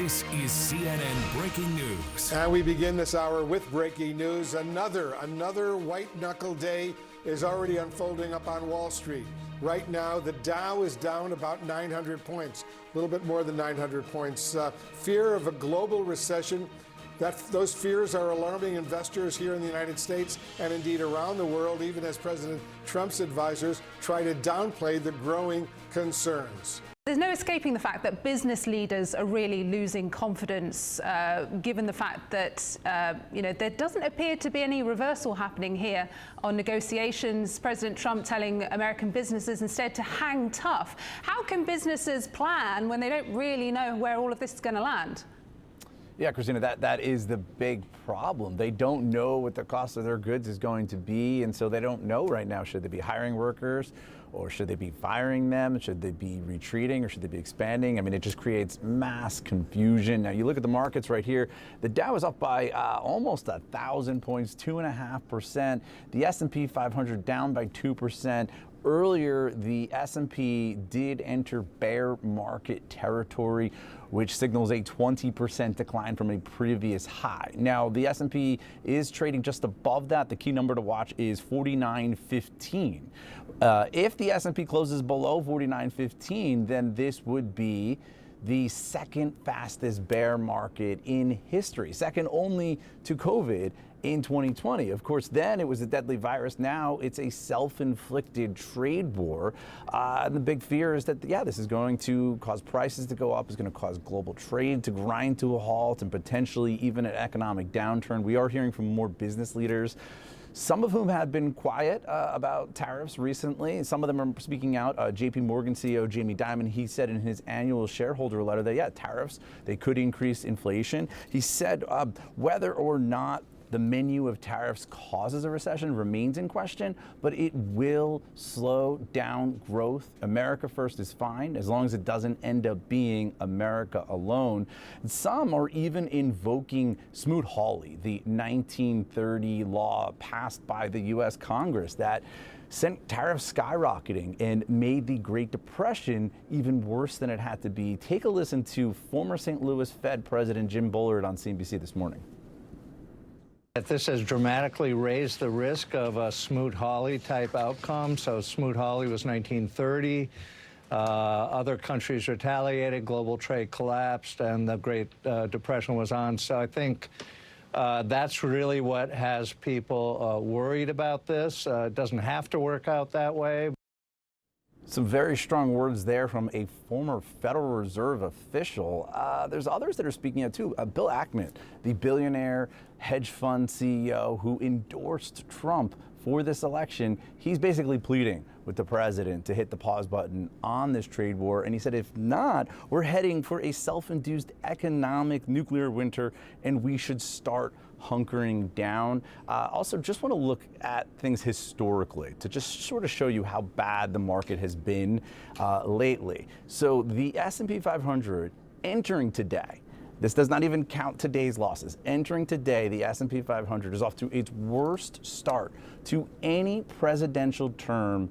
This is CNN Breaking News. And we begin this hour with breaking news. Another white-knuckle day is already unfolding up on Wall Street. Right now, the Dow is down about 900 points, a little bit more than 900 points. Fear of a global recession. Those fears are alarming investors here in the United States and indeed around the world, even as President Trump's advisors try to downplay the growing concerns. There's no escaping the fact that business leaders are really losing confidence, given the fact that there doesn't appear to be any reversal happening here on negotiations. President Trump telling American businesses instead to hang tough. How can businesses plan when they don't really know where all of this is going to land? Yeah, Christina, that is the big problem. They don't know what the cost of their goods is going to be, and so they don't know right now, should they be hiring workers or should they be firing them? Should they be retreating or should they be expanding? I mean, it just creates mass confusion. Now, you look at the markets right here. The Dow is up by almost 1,000 points, 2.5%. The S&P 500 down by 2%. Earlier, the S&P did enter bear market territory, which signals a 20% decline from a previous high. Now, the S&P is trading just above that. The key number to watch is 49.15. If the S&P closes below 49.15, then this would be the second fastest bear market in history, second only to COVID in 2020. Of course, then it was a deadly virus. Now it's a self-inflicted trade war. And the big fear is that, this is going to cause prices to go up. It's going to cause global trade to grind to a halt and potentially even an economic downturn. We are hearing from more business leaders, some of whom have been quiet about tariffs recently. Some of them are speaking out. JP Morgan CEO Jamie Dimon, he said in his annual shareholder letter that, tariffs, they could increase inflation. He said whether or not the menu of tariffs causes a recession remains in question, but it will slow down growth. America first is fine as long as it doesn't end up being America alone. Some are even invoking Smoot-Hawley, the 1930 law passed by the U.S. Congress that sent tariffs skyrocketing and made the Great Depression even worse than it had to be. Take a listen to former St. Louis Fed President Jim Bullard on CNBC this morning. This has dramatically raised the risk of a Smoot-Hawley type outcome. So Smoot-Hawley was 1930. Other countries retaliated, global trade collapsed, and the Great Depression was on. So I think that's really what has people worried about this. It doesn't have to work out that way. Some very strong words there from a former Federal Reserve official. There's others that are speaking out too. Bill Ackman, the billionaire hedge fund CEO who endorsed Trump for this election, he's basically pleading with the president to hit the pause button on this trade war. And he said, if not, we're heading for a self-induced economic nuclear winter, and we should start hunkering down. Also, just want to look at things historically to just sort of show you how bad the market has been lately. So the S&P 500 entering today, this does not even count today's losses. Entering today, the S&P 500 is off to its worst start to any presidential term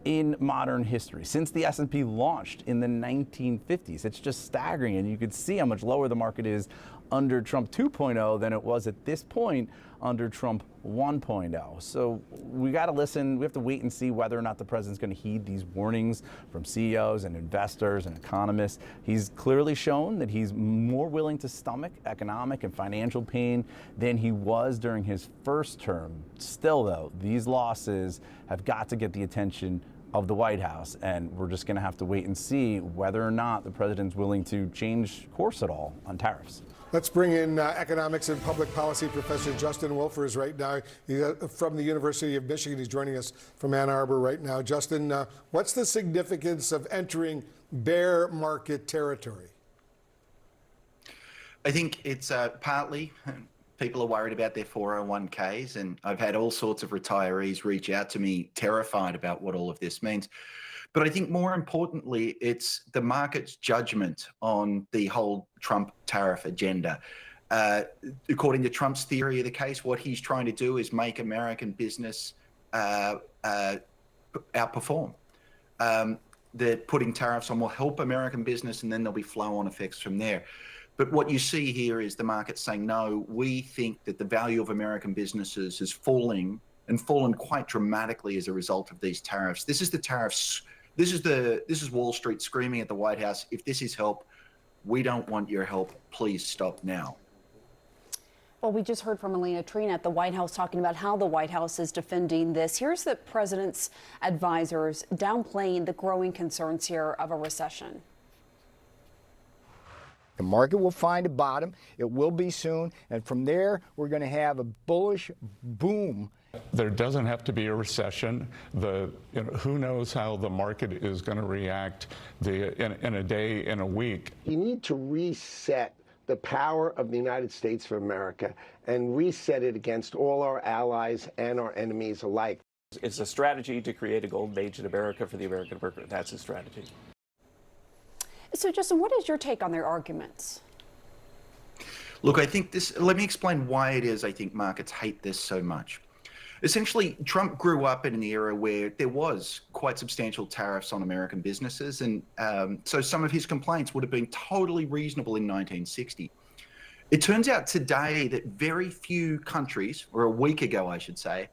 in modern history since the S&P launched in the 1950s. It's just staggering, and you could see how much lower the market is under Trump 2.0 than it was at this point under Trump 1.0. So we got to listen. We have to wait and see whether or not the president's going to heed these warnings from CEOs and investors and economists. He's clearly shown that he's more willing to stomach economic and financial pain than he was during his first term. Still, though, these losses have got to get the attention of the White House, and we're just going to have to wait and see whether or not the president's willing to change course at all on tariffs. Let's bring in economics and public policy professor Justin Wolfer is right now. He's from the University of Michigan. He's joining us from Ann Arbor right now. Justin, what's the significance of entering bear market territory? I think it's partly people are worried about their 401ks, and I've had all sorts of retirees reach out to me terrified about what all of this means. But I think more importantly, it's the market's judgment on the whole Trump tariff agenda. According to Trump's theory of the case, what he's trying to do is make American business outperform. That putting tariffs on will help American business, and then there'll be flow-on effects from there. But what you see here is the market saying, no, we think that the value of American businesses is falling and fallen quite dramatically as a result of these tariffs. This is the tariffs. This is Wall Street screaming at the White House, if this is help, we don't want your help. Please stop now. Well, we just heard from Elena Trina at the White House talking about how the White House is defending this. Here's the president's advisors downplaying the growing concerns here of a recession. The market will find a bottom. It will be soon. And from there, we're going to have a bullish boom. There doesn't have to be a recession. Who knows how the market is going to react in a day, in a week. You need to reset the power of the United States of America and reset it against all our allies and our enemies alike. It's a strategy to create a golden age in America for the American worker. That's his strategy. So, Justin, what is your take on their arguments? Look, I think let me explain why it is I think markets hate this so much. Essentially, Trump grew up in an era where there was quite substantial tariffs on American businesses, and so some of his complaints would have been totally reasonable in 1960. It turns out today that very few countries, or a week ago I should say,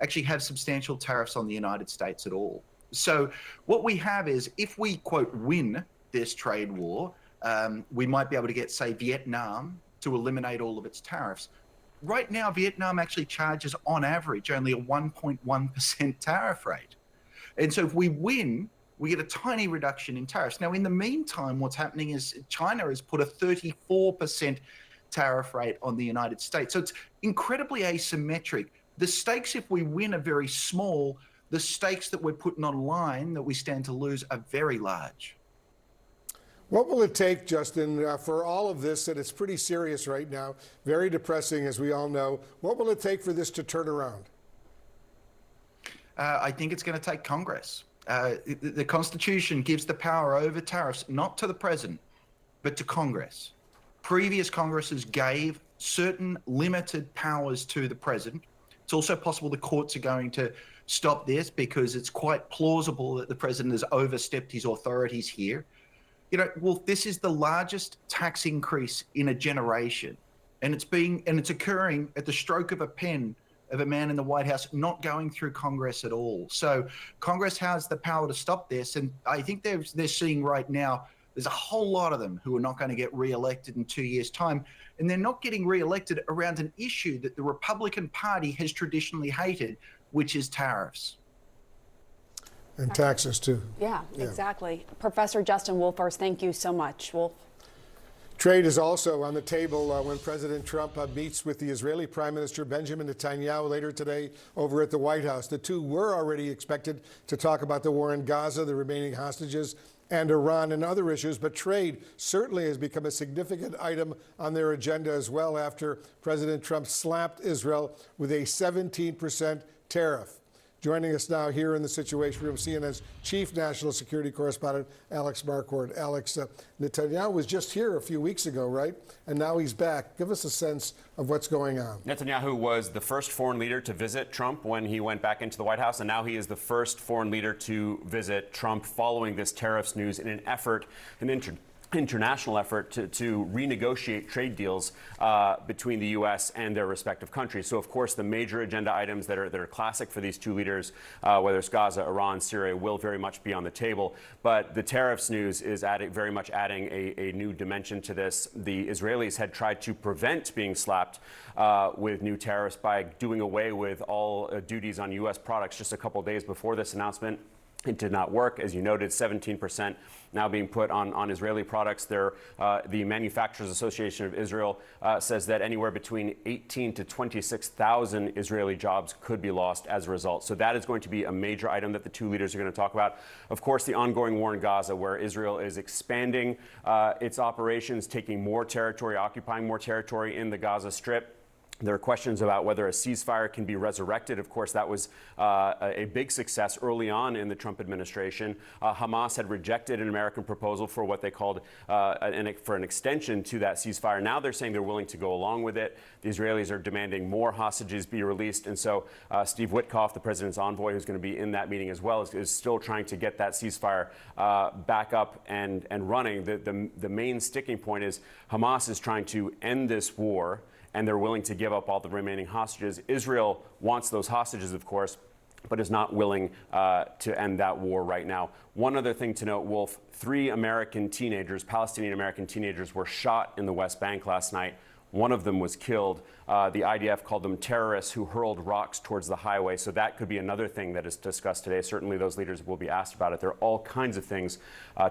actually have substantial tariffs on the United States at all. So what we have is, if we, quote, win this trade war, we might be able to get, say, Vietnam to eliminate all of its tariffs. Right now, Vietnam actually charges, on average, only a 1.1% tariff rate. And so if we win, we get a tiny reduction in tariffs. Now, in the meantime, what's happening is China has put a 34% tariff rate on the United States. So it's incredibly asymmetric. The stakes, if we win, are very small. The stakes that we're putting on line that we stand to lose are very large. What will it take, Justin, for all of this, and it's pretty serious right now, very depressing, as we all know, what will it take for this to turn around? I think it's going to take Congress. The Constitution gives the power over tariffs, not to the president, but to Congress. Previous Congresses gave certain limited powers to the president. It's also possible the courts are going to stop this because it's quite plausible that the president has overstepped his authorities here. Well, this is the largest tax increase in a generation, and it's occurring at the stroke of a pen of a man in the White House, not going through Congress at all. So Congress has the power to stop this, and I think they're seeing right now there's a whole lot of them who are not going to get reelected in 2 years' time, and they're not getting reelected around an issue that the Republican Party has traditionally hated, which is tariffs. And taxes, too. Yeah, exactly. Professor Justin Wolfers, thank you so much. Wolf. Trade is also on the table when President Trump meets with the Israeli Prime Minister Benjamin Netanyahu later today over at the White House. The two were already expected to talk about the war in Gaza, the remaining hostages, and Iran and other issues, but trade certainly has become a significant item on their agenda as well after President Trump slapped Israel with a 17% tariff. Joining us now here in the Situation Room, CNN's chief national security correspondent, Alex Marquardt. Alex, Netanyahu was just here a few weeks ago, right? And now he's back. Give us a sense of what's going on. Netanyahu was the first foreign leader to visit Trump when he went back into the White House, and now he is the first foreign leader to visit Trump following this tariffs news in an international effort to renegotiate trade deals between the U.S. and their respective countries. So, of course, the major agenda items that are classic for these two leaders, whether it's Gaza, Iran, Syria, will very much be on the table. But the tariffs news is very much adding a new dimension to this. The Israelis had tried to prevent being slapped with new tariffs by doing away with all duties on U.S. products just a couple days before this announcement. It did not work. As you noted, 17% now being put on Israeli products. The Manufacturers Association of Israel says that anywhere between 18 to 26,000 Israeli jobs could be lost as a result. So that is going to be a major item that the two leaders are going to talk about. Of course, the ongoing war in Gaza, where Israel is expanding its operations, taking more territory, occupying more territory in the Gaza Strip. There are questions about whether a ceasefire can be resurrected. Of course, that was a big success early on in the Trump administration. Hamas had rejected an American proposal for what they called for an extension to that ceasefire. Now they're saying they're willing to go along with it. The Israelis are demanding more hostages be released. And so Steve Witkoff, the president's envoy, who's going to be in that meeting as well, is still trying to get that ceasefire back up and running. The main sticking point is Hamas is trying to end this war, and they're willing to give up all the remaining hostages. Israel wants those hostages, of course, but is not willing to end that war right now. One other thing to note, Wolf, 3 American teenagers, Palestinian-American teenagers, were shot in the West Bank last night. One of them was killed. The IDF called them terrorists who hurled rocks towards the highway. So that could be another thing that is discussed today. Certainly those leaders will be asked about it. There are all kinds of things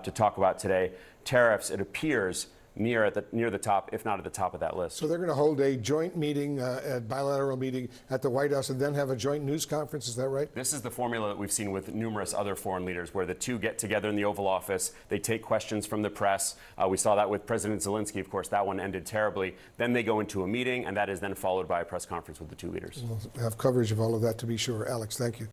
to talk about today. Tariffs, it appears, near the top, if not at the top of that list. So they're going to hold a joint meeting, a bilateral meeting at the White House, and then have a joint news conference. Is that right? This is the formula that we've seen with numerous other foreign leaders, where the two get together in the Oval Office. They take questions from the press. We saw that with President Zelensky. Of course, that one ended terribly. Then they go into a meeting, and that is then followed by a press conference with the two leaders. We'll have coverage of all of that, to be sure. Alex, thank you.